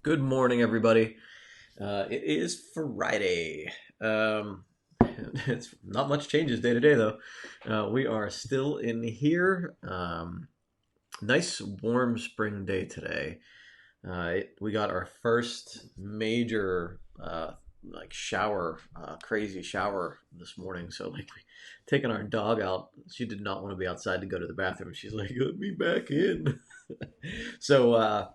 Good morning, everybody. It is Friday. Um, it's not much changes day to day, though. We are still in here. Nice warm spring day today. We got our first major shower, crazy shower this morning. So taking our dog out. She did not want to be outside to go to the bathroom. She's like, "Let me back in." So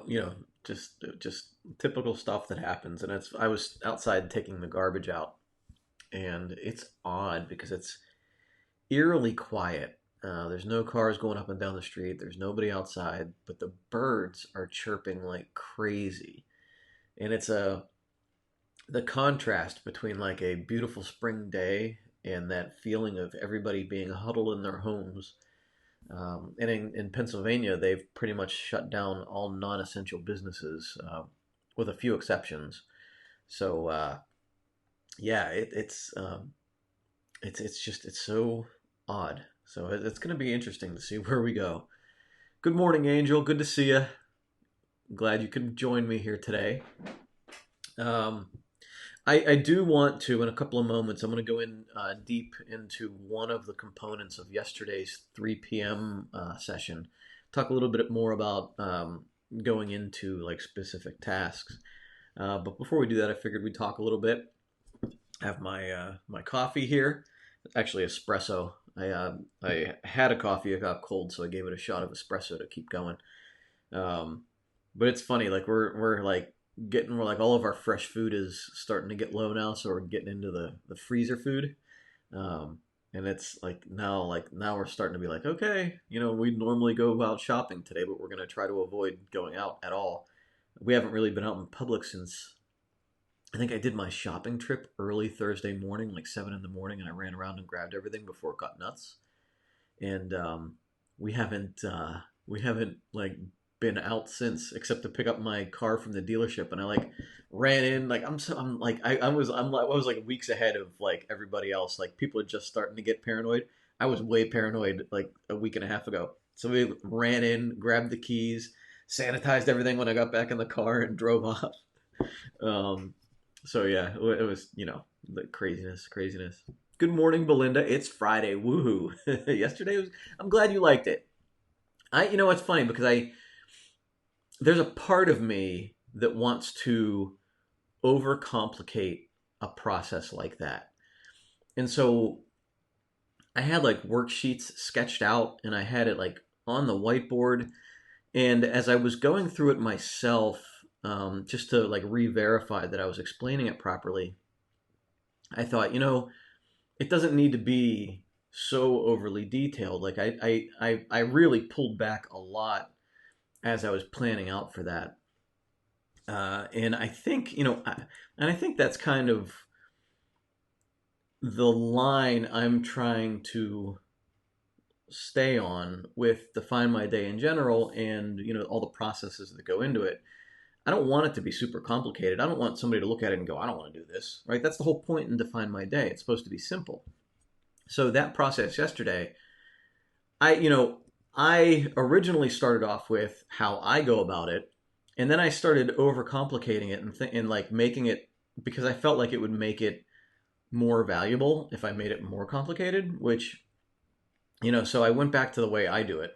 you know, just typical stuff that happens. And I was outside taking the garbage out, and it's odd because it's eerily quiet. There's no cars going up and down the street. There's nobody outside, but the birds are chirping like crazy. And it's the contrast between like a beautiful spring day and that feeling of everybody being huddled in their homes. And in Pennsylvania, they've pretty much shut down all non-essential businesses, with a few exceptions. So yeah, it's so odd. So it's going to be interesting to see where we go. Good morning, Angel. Good to see you. Glad you could join me here today. Um, I do want to, in a couple of moments, I'm going to go in deep into one of the components of yesterday's 3 p.m. Session. Talk a little bit more about going into like specific tasks. But before we do that, I figured we'd talk a little bit. I have my coffee here. Actually, espresso. I had a coffee. It got cold, so I gave it a shot of espresso to keep going. Um, but it's funny, like we're like we're like all of our fresh food is starting to get low now, so we're getting into the freezer food. And it's like now we're starting to be like, okay, we normally go out shopping today, but we're gonna try to avoid going out at all. We haven't really been out in public since I think I did my shopping trip early Thursday morning, like 7 in the morning, and I ran around and grabbed everything before it got nuts. And we haven't like been out since, except to pick up my car from the dealership. And I like ran in like I'm like I was like weeks ahead of like everybody else. Like people are just starting to get paranoid. I was way paranoid like a week and a half ago. So we ran in, grabbed the keys, sanitized everything when I got back in the car, and drove off. Um, so yeah, it was the craziness. Good morning, Belinda. It's Friday. Woohoo! Yesterday was. I'm glad you liked it. It's funny because I there's a part of me that wants to overcomplicate a process like that, and so I had like worksheets sketched out, and I had it like on the whiteboard, and as I was going through it myself, just to like re-verify that I was explaining it properly, I thought, it doesn't need to be so overly detailed. Like I really pulled back a lot as I was planning out for that. And I think, and I think that's kind of the line I'm trying to stay on with Define My Day in general, and all the processes that go into it. I don't want it to be super complicated. I don't want somebody to look at it and go, I don't want to do this, right? That's the whole point in Define My Day. It's supposed to be simple. So that process yesterday, I originally started off with how I go about it, and then I started overcomplicating it and like making it, because I felt like it would make it more valuable if I made it more complicated, which, so I went back to the way I do it,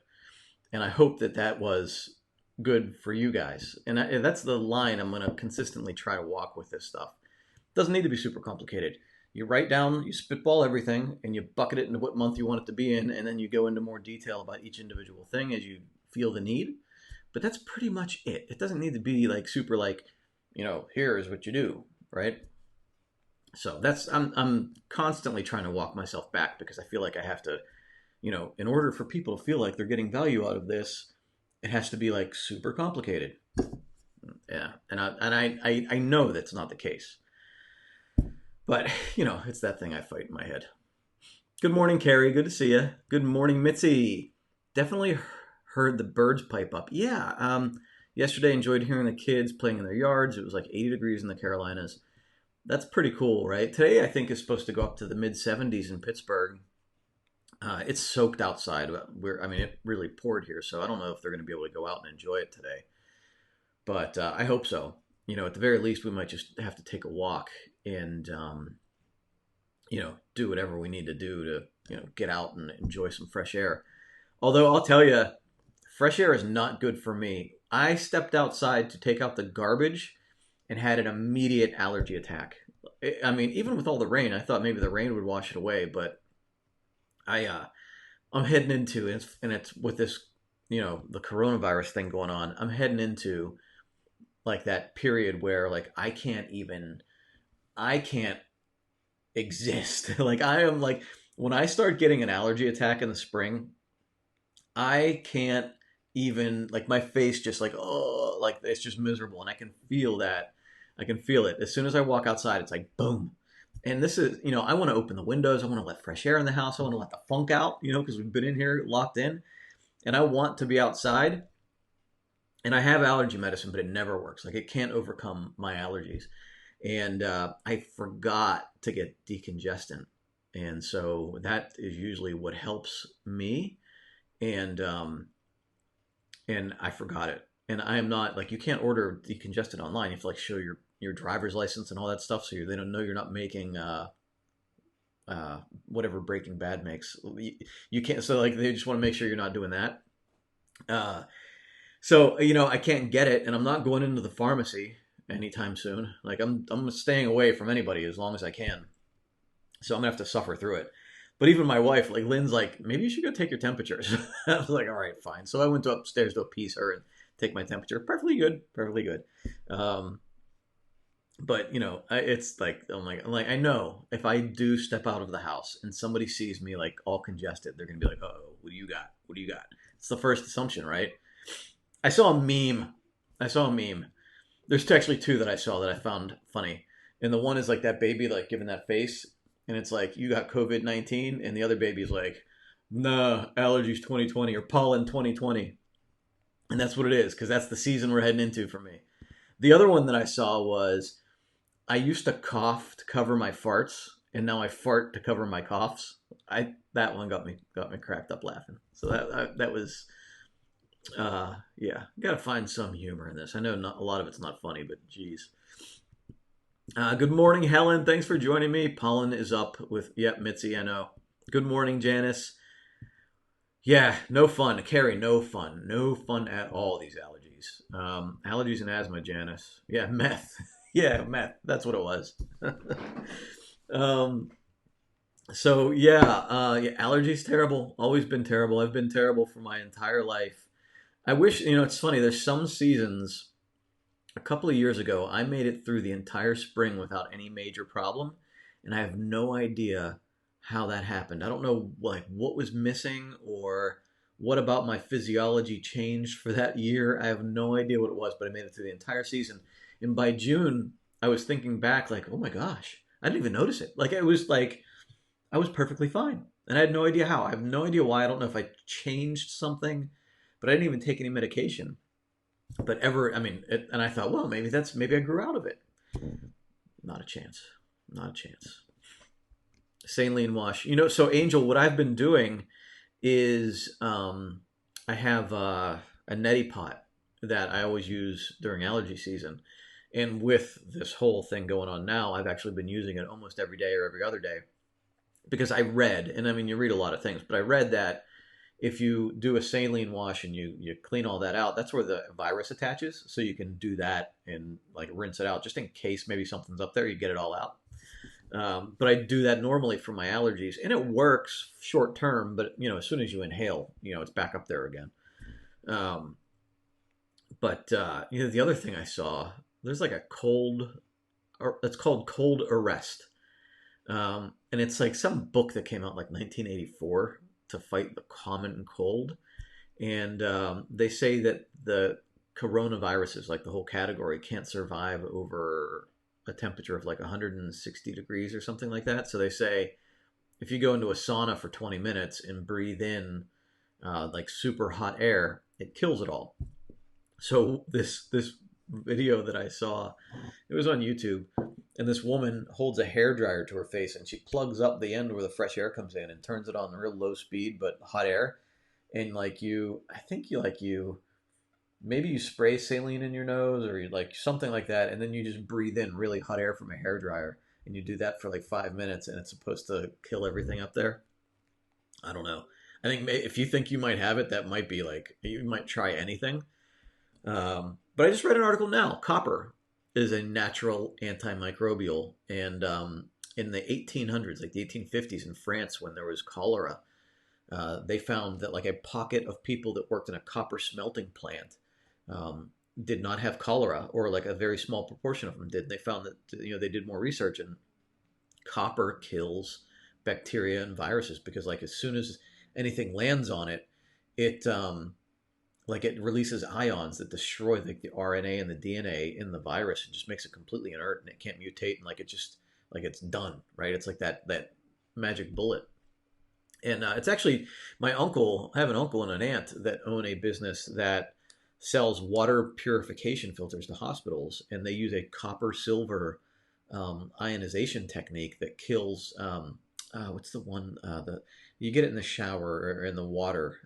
and I hope that that was good for you guys. And that's the line I'm going to consistently try to walk with this stuff. It doesn't need to be super complicated. You write down, you spitball everything, and you bucket it into what month you want it to be in, and then you go into more detail about each individual thing as you feel the need. But that's pretty much it. It doesn't need to be like super like, here is what you do, right? So that's I'm constantly trying to walk myself back because I feel like I have to, in order for people to feel like they're getting value out of this, it has to be like super complicated. Yeah, and I know that's not the case. But, it's that thing I fight in my head. Good morning, Carrie. Good to see you. Good morning, Mitzi. Definitely heard the birds pipe up. Yeah. Yesterday, enjoyed hearing the kids playing in their yards. It was like 80 degrees in the Carolinas. That's pretty cool, right? Today, I think, is supposed to go up to the mid 70s in Pittsburgh. It's soaked outside. It really poured here, so I don't know if they're going to be able to go out and enjoy it today. but I hope so. At the very least, we might just have to take a walk and do whatever we need to do to get out and enjoy some fresh air. Although I'll tell you, fresh air is not good for me. I stepped outside to take out the garbage and had an immediate allergy attack. I mean, even with all the rain, I thought maybe the rain would wash it away, but I'm heading into, and it's with this, the coronavirus thing going on. I'm heading into like that period where like I can't exist. Like I am like when I start getting an allergy attack in the spring, I can't even like my face just like oh like it's just miserable and I can feel that. I can feel it. As soon as I walk outside, it's like boom. And this is, I want to open the windows. I want to let fresh air in the house. I want to let the funk out, because we've been in here locked in and I want to be outside. And I have allergy medicine, but it never works. Like it can't overcome my allergies. And I forgot to get decongestant. And so that is usually what helps me. And I forgot it. And I am not like you can't order decongestant online. You have to like show your driver's license and all that stuff, so they don't know you're not making whatever Breaking Bad makes. You can't. So like they just want to make sure you're not doing that. So I can't get it, and I'm not going into the pharmacy anytime soon. Like I'm staying away from anybody as long as I can. So I'm gonna have to suffer through it. But even my wife, like Lynn's, like maybe you should go take your temperature. So I was like, all right, fine. So I went upstairs to appease her and take my temperature. Perfectly good, perfectly good. But it's like I'm like I know if I do step out of the house and somebody sees me like all congested, they're gonna be like, oh, what do you got? What do you got? It's the first assumption, right? I saw a meme. I saw a meme. There's actually two that I saw that I found funny. And the one is like that baby like giving that face, and it's like you got COVID-19, and the other baby's like, nah, allergies 2020 or pollen 2020, and that's what it is because that's the season we're heading into for me. The other one that I saw was I used to cough to cover my farts, and now I fart to cover my coughs. That one got me cracked up laughing. So that was yeah, got to find some humor in this. I know not a lot of it's not funny, but geez. Good morning, Helen. Thanks for joining me. Pollen is up with Mitzi. I know. Good morning, Janice. Yeah, no fun, Carrie. No fun at all. These allergies, allergies and asthma, Janice. Yeah, meth. Yeah, meth. That's what it was. um, so yeah, allergies terrible. Always been terrible. I've been terrible for my entire life. I wish it's funny. There's some seasons. A couple of years ago, I made it through the entire spring without any major problem, and I have no idea how that happened. I don't know like what was missing or what about my physiology changed for that year. I have no idea what it was, but I made it through the entire season. And by June, I was thinking back like, "Oh my gosh, I didn't even notice it." Like it was like I was perfectly fine. And I had no idea how. I have no idea why. I don't know if I changed something, but I didn't even take any medication. But and I thought, well, maybe I grew out of it. Not a chance. Not a chance. Saline wash. So Angel, what I've been doing is I have a neti pot that I always use during allergy season. And with this whole thing going on now, I've actually been using it almost every day or every other day because I read, and I mean, you read a lot of things, but I read that if you do a saline wash and you clean all that out, that's where the virus attaches. So you can do that and like rinse it out just in case maybe something's up there, you get it all out. But I do that normally for my allergies, and it works short term. But as soon as you inhale, it's back up there again. But the other thing I saw, there's like it's called Cold Arrest, and it's like some book that came out like 1984 to fight the common cold, and they say that the coronaviruses, like the whole category, can't survive over a temperature of like 160 degrees or something like that. So they say if you go into a sauna for 20 minutes and breathe in like super hot air, it kills it all. So this video that I saw, it was on YouTube, and this woman holds a hair dryer to her face and she plugs up the end where the fresh air comes in and turns it on real low speed but hot air, and like I think you maybe you spray saline in your nose or you like something like that, and then you just breathe in really hot air from a hair dryer, and you do that for like 5 minutes, and it's supposed to kill everything up there. I don't know. I think if you think you might have it, that might be like you might try anything. But I just read an article now. Copper is a natural antimicrobial, and in the 1800s, like the 1850s in France, when there was cholera, they found that like a pocket of people that worked in a copper smelting plant um, did not have cholera, or like a very small proportion of them did. They found that they did more research, and copper kills bacteria and viruses because like as soon as anything lands on it, it like it releases ions that destroy like the RNA and the DNA in the virus and just makes it completely inert and it can't mutate and like it just like it's done, right? It's like that magic bullet. And it's actually my uncle. I have an uncle and an aunt that own a business that sells water purification filters to hospitals, and they use a copper silver ionization technique that kills what's the one the you get it in the shower or in the water,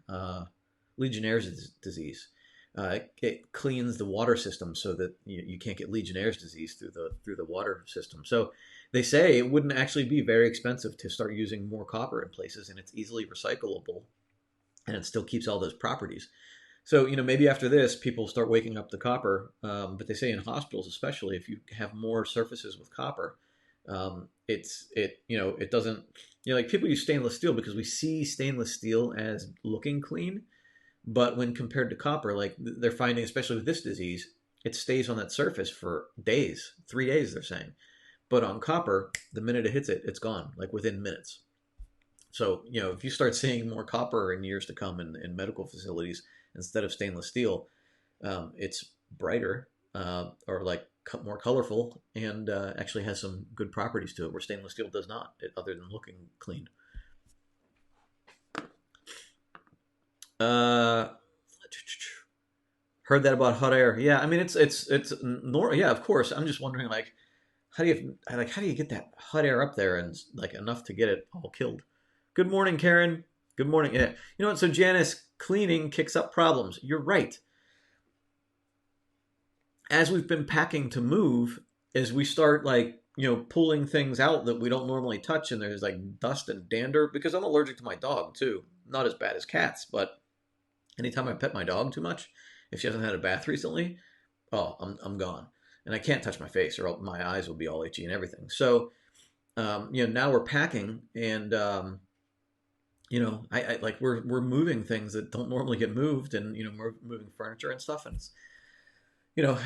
Legionnaire's disease. It cleans the water system so that you can't get Legionnaire's disease through the water system. So they say it wouldn't actually be very expensive to start using more copper in places, and it's easily recyclable, and it still keeps all those properties. So maybe after this, people start waking up to copper. But they say in hospitals, especially if you have more surfaces with copper, it doesn't like people use stainless steel because we see stainless steel as looking clean, but when compared to copper, like they're finding, especially with this disease, it stays on that surface for days, 3 days, they're saying. But on copper, the minute it hits it, it's gone, like within minutes. So, if you start seeing more copper in years to come in medical facilities instead of stainless steel, it's brighter or like more colorful and actually has some good properties to it where stainless steel does not, other than looking clean. Heard that about hot air. Yeah, I mean it's normal. Yeah, of course. I'm just wondering like how do you get that hot air up there and like enough to get it all killed? Good morning, Karen. Good morning. Yeah. You know what? So Janice, cleaning kicks up problems. You're right. As we've been packing to move, as we start like pulling things out that we don't normally touch, and there's like dust and dander because I'm allergic to my dog too. Not as bad as cats, but anytime I pet my dog too much, if she hasn't had a bath recently, oh, I'm gone, and I can't touch my face or my eyes will be all itchy and everything. So now we're packing, and I like we're moving things that don't normally get moved, and we're moving furniture and stuff, and it's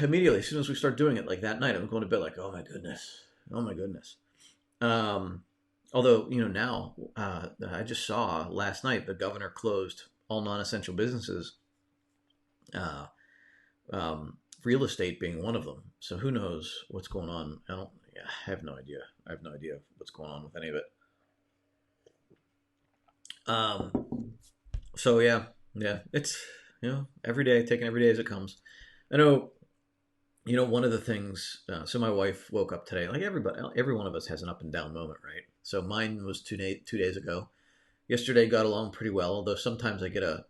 immediately as soon as we start doing it, like that night, I'm going to bed like, oh my goodness, oh my goodness. Although now I just saw last night the governor closed all non-essential businesses, uh, real estate being one of them. So who knows what's going on? I have no idea. I have no idea what's going on with any of it. So yeah, it's every day, taking every day as it comes. I know. One of the things. So my wife woke up today. Like every one of us has an up and down moment, right? So mine was 2 days ago. Yesterday got along pretty well, although sometimes I get a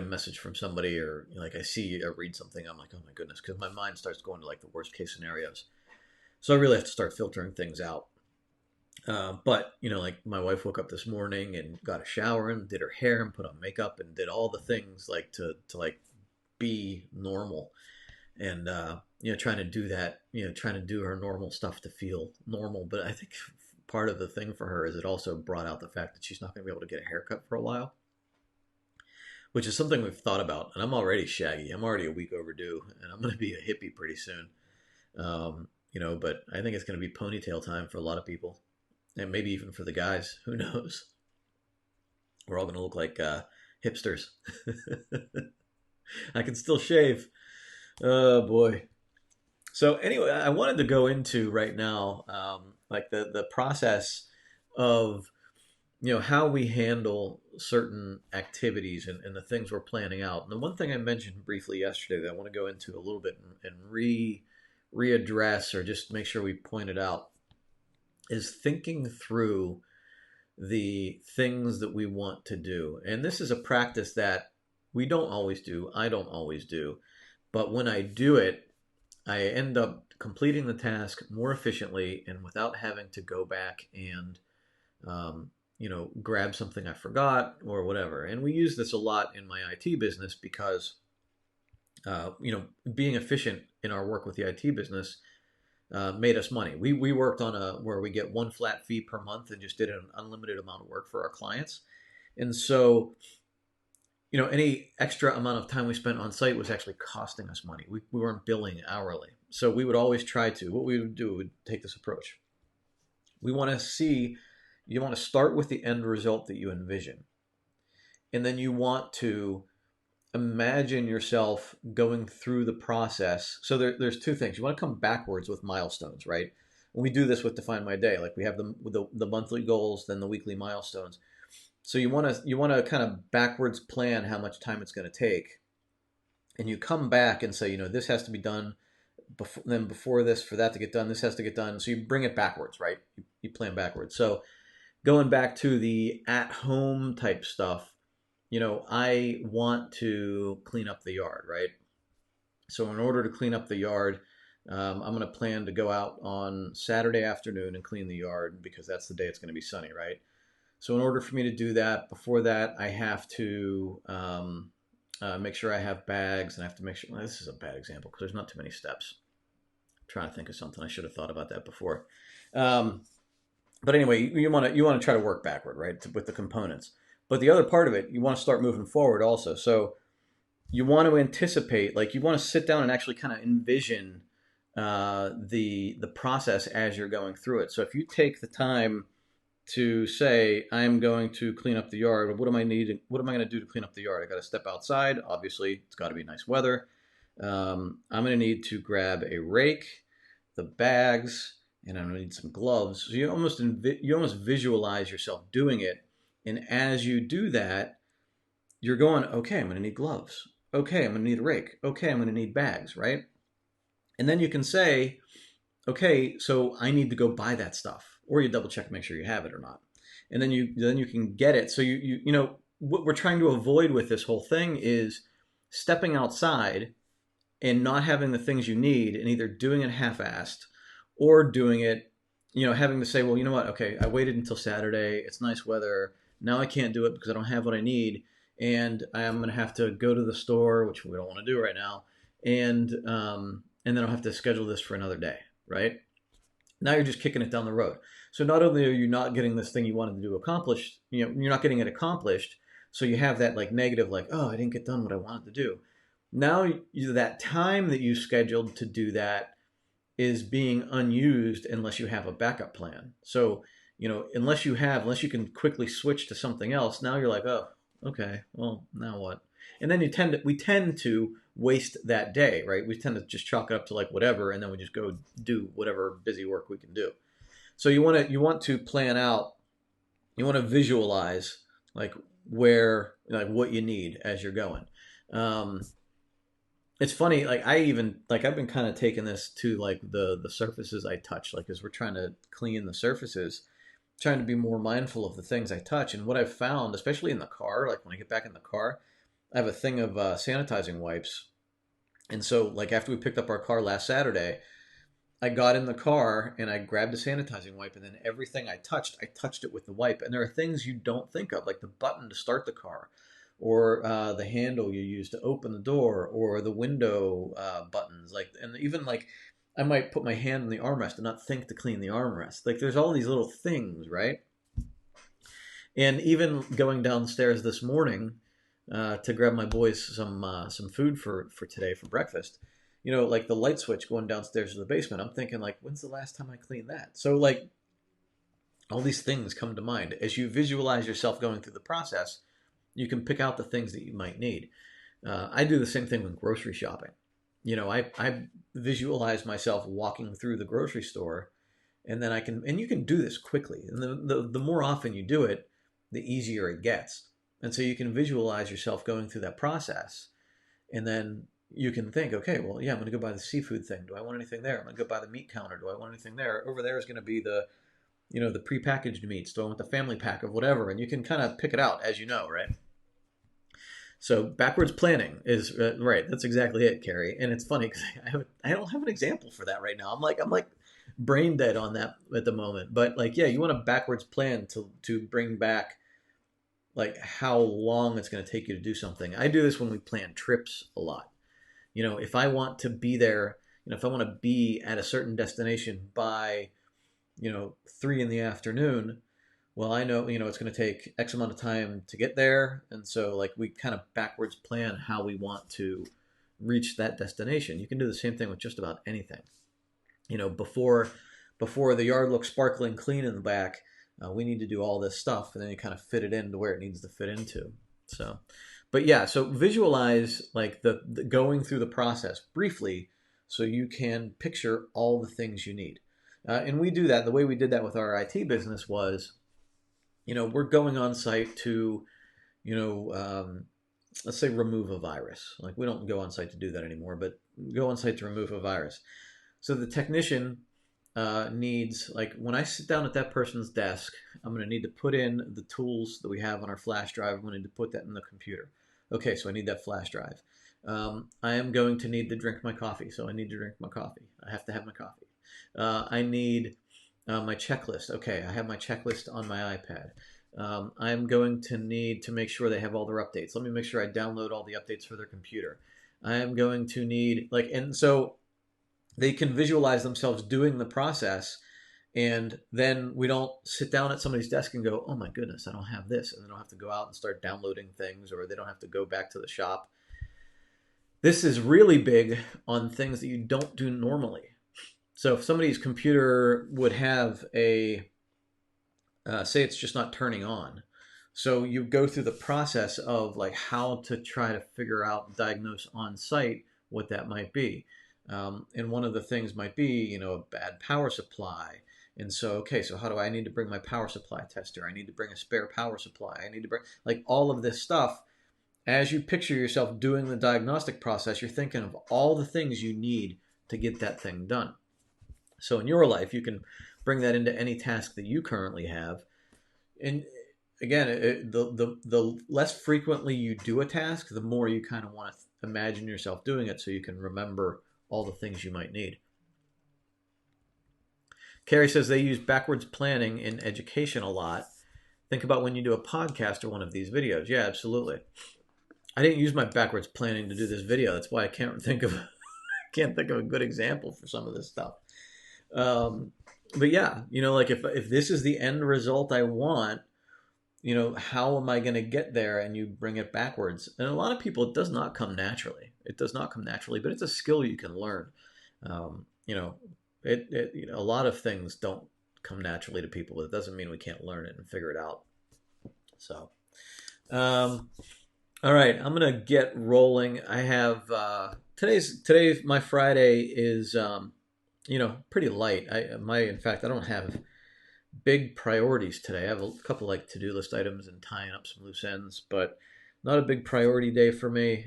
message from somebody, or like I see or read something, I'm like, oh my goodness, because my mind starts going to like the worst case scenarios. So I really have to start filtering things out. But like my wife woke up this morning and got a shower and did her hair and put on makeup and did all the things like to like be normal, and trying to do that, trying to do her normal stuff to feel normal. But I think part of the thing for her is it also brought out the fact that she's not going to be able to get a haircut for a while, which is something we've thought about. And I'm already shaggy. I'm already a week overdue, and I'm going to be a hippie pretty soon. But I think it's going to be ponytail time for a lot of people, and maybe even for the guys. Who knows? We're all going to look like hipsters. I can still shave. Oh boy. So anyway, I wanted to go into right now, like the process of how we handle certain activities and the things we're planning out. And the one thing I mentioned briefly yesterday that I want to go into a little bit and readdress, or just make sure we point it out, is thinking through the things that we want to do. And this is a practice that we don't always do. I don't always do. But when I do it, I end up completing the task more efficiently and without having to go back and grab something I forgot or whatever. And we use this a lot in my IT business because, being efficient in our work with the IT business made us money. We worked on where we get one flat fee per month and just did an unlimited amount of work for our clients. And so, any extra amount of time we spent on site was actually costing us money. We weren't billing hourly. So we would always try to, what we would do, we would take this approach. You want to start with the end result that you envision. And then you want to imagine yourself going through the process. So there's two things. You want to come backwards with milestones, right? When we do this with Define My Day, like we have the monthly goals, then the weekly milestones. So you want to kind of backwards plan how much time it's going to take, and you come back and say, this has to be done before this, for that to get done, this has to get done. So you bring it backwards, right? You plan backwards. So going back to the at-home type stuff, I want to clean up the yard, right? So in order to clean up the yard, I'm going to plan to go out on Saturday afternoon and clean the yard because that's the day it's going to be sunny, right? So in order for me to do that, before that, I have to make sure I have bags, and I have to make sure, well, this is a bad example because there's not too many steps. I'm trying to think of something. I should have thought about that before. But anyway, you want to try to work backward, right, with the components. But the other part of it, you want to start moving forward also. So you want to anticipate, like you want to sit down and actually kind of envision the process as you're going through it. So if you take the time to say, I'm going to clean up the yard, what am I going to do to clean up the yard? I got to step outside. Obviously, it's got to be nice weather. I'm going to need to grab a rake, the bags, and I'm going to need some gloves. So you almost visualize yourself doing it. And as you do that, you're going, okay, I'm going to need gloves. Okay, I'm going to need a rake. Okay, I'm going to need bags, right? And then you can say, okay, so I need to go buy that stuff, or you double check to make sure you have it or not, and then you can get it. So what we're trying to avoid with this whole thing is stepping outside and not having the things you need, and either doing it half-assed or doing it, having to say, well, you know what? Okay, I waited until Saturday. It's nice weather. Now I can't do it because I don't have what I need, and I'm going to have to go to the store, which we don't want to do right now, and then I'll have to schedule this for another day, right? Now you're just kicking it down the road. So not only are you not getting this thing you wanted to do accomplished, you're not getting it accomplished. So you have that like negative, like, oh, I didn't get done what I wanted to do. Now that time that you scheduled to do that is being unused unless you have a backup plan. So, unless you can quickly switch to something else, now you're like, oh, okay, well, now what? And then we tend to waste that day, right? We tend to just chalk it up to like whatever, and then we just go do whatever busy work we can do. So you want to plan out, you want to visualize like what you need as you're going. It's funny, like I've been kind of taking this to like the surfaces I touch, like as we're trying to clean the surfaces, trying to be more mindful of the things I touch. And what I've found, especially in the car, like when I get back in the car, I have a thing of sanitizing wipes. And so like after we picked up our car last Saturday, I got in the car and I grabbed a sanitizing wipe, and then everything I touched it with the wipe. And there are things you don't think of, like the button to start the car, or the handle you use to open the door, or the window buttons. And even like I might put my hand on the armrest and not think to clean the armrest. Like there's all these little things, right? And even going downstairs this morning to grab my boys some food for today for breakfast. Like the light switch going downstairs to the basement. I'm thinking like, when's the last time I cleaned that? So like all these things come to mind as you visualize yourself going through the process. You can pick out the things that you might need. I do the same thing with grocery shopping. I visualize myself walking through the grocery store, and then and you can do this quickly. And the more often you do it, the easier it gets. And so you can visualize yourself going through that process, and then you can think, okay, well, yeah, I'm going to go buy the seafood thing. Do I want anything there? I'm going to go buy the meat counter. Do I want anything there? Over there is going to be the prepackaged meats. Do I want the family pack of whatever? And you can kind of pick it out as you know, right? So backwards planning is right. That's exactly it, Carrie. And it's funny because I don't have an example for that right now. I'm like brain dead on that at the moment. But like, yeah, you want a backwards plan to bring back like how long it's going to take you to do something. I do this when we plan trips a lot. If I want to be there, if I want to be at a certain destination by 3 in the afternoon, well, I know, it's going to take X amount of time to get there. And so like we kind of backwards plan how we want to reach that destination. You can do the same thing with just about anything. Before the yard looks sparkling clean in the back, we need to do all this stuff, and then you kind of fit it into where it needs to fit into. So, but yeah, so visualize like the going through the process briefly, so you can picture all the things you need. And we do that. The way we did that with our IT business was, we're going on site to, let's say remove a virus. Like we don't go on site to do that anymore, but go on site to remove a virus. So the technician needs, like when I sit down at that person's desk, I'm going to need to put in the tools that we have on our flash drive. I'm going to need to put that in the computer. Okay, so I need that flash drive. I am going to need to drink my coffee, so I need to drink my coffee. I have to have my coffee. I need my checklist. Okay, I have my checklist on my iPad. I'm going to need to make sure they have all their updates. Let me make sure I download all the updates for their computer. I am going to need, and so they can visualize themselves doing the process, and then we don't sit down at somebody's desk and go, oh my goodness, I don't have this, and they don't have to go out and start downloading things, or they don't have to go back to the shop. This is really big on things that you don't do normally. So if somebody's computer would have a, say it's just not turning on, so you go through the process of like how to try to figure out, diagnose on site what that might be. And one of the things might be, a bad power supply. And so, okay, so how do I need to bring my power supply tester? I need to bring a spare power supply. I need to bring like all of this stuff. As you picture yourself doing the diagnostic process, you're thinking of all the things you need to get that thing done. So in your life, you can bring that into any task that you currently have. And again, the less frequently you do a task, the more you kind of want to imagine yourself doing it so you can remember all the things you might need. Carrie says they use backwards planning in education a lot. Think about when you do a podcast or one of these videos. Yeah, absolutely. I didn't use my backwards planning to do this video. That's why I can't think of a good example for some of this stuff. But yeah, like if this is the end result I want, how am I going to get there? And you bring it backwards. And a lot of people, it does not come naturally. It does not come naturally, but it's a skill you can learn. A lot of things don't come naturally to people, but it doesn't mean we can't learn it and figure it out. So, all right, I'm going to get rolling. I have, today's my Friday is, pretty light. In fact, I don't have big priorities today. I have a couple like to-do list items and tying up some loose ends, but not a big priority day for me.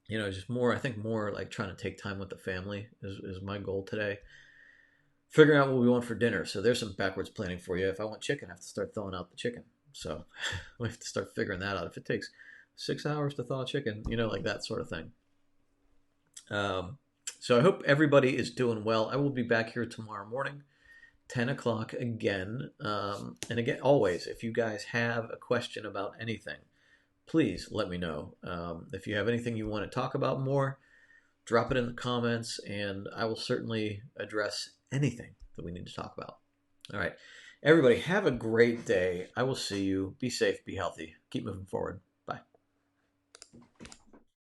Just more, I think more like trying to take time with the family is my goal today. Figuring out what we want for dinner. So there's some backwards planning for you. If I want chicken, I have to start thawing out the chicken. So we have to start figuring that out. If it takes 6 hours to thaw chicken, like that sort of thing. So I hope everybody is doing well. I will be back here tomorrow morning, 10 o'clock again. And again, always, if you guys have a question about anything, please let me know. If you have anything you want to talk about more, drop it in the comments, and I will certainly address anything that we need to talk about. All right. Everybody, have a great day. I will see you. Be safe, be healthy. Keep moving forward. Bye.